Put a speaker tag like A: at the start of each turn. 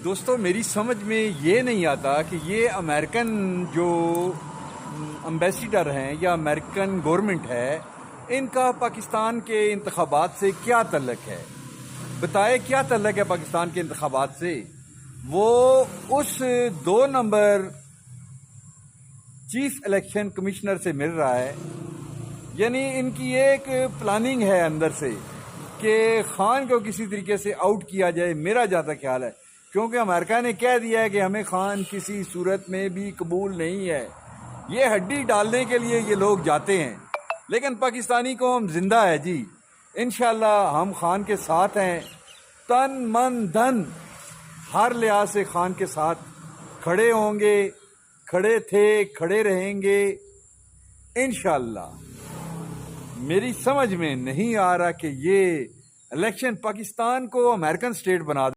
A: دوستو میری سمجھ میں یہ نہیں آتا کہ یہ امریکن جو امبیسیڈر ہیں یا امریکن گورنمنٹ ہے ان کا پاکستان کے انتخابات سے کیا تعلق ہے. بتائے کیا تعلق ہے پاکستان کے انتخابات سے. وہ اس 2 نمبر چیف الیکشن کمشنر سے مل رہا ہے. یعنی ان کی ایک پلاننگ ہے اندر سے کہ خان کو کسی طریقے سے آؤٹ کیا جائے. میرا جاتا خیال ہے کیونکہ امریکہ نے کہہ دیا ہے کہ ہمیں خان کسی صورت میں بھی قبول نہیں ہے. یہ ہڈی ڈالنے کے لیے یہ لوگ جاتے ہیں لیکن پاکستانی قوم زندہ ہے جی. انشاءاللہ ہم خان کے ساتھ ہیں, تن من دھن ہر لحاظ سے خان کے ساتھ کھڑے ہوں گے, کھڑے تھے, کھڑے رہیں گے انشاءاللہ. میری سمجھ میں نہیں آ رہا کہ یہ الیکشن پاکستان کو امریکن سٹیٹ بنا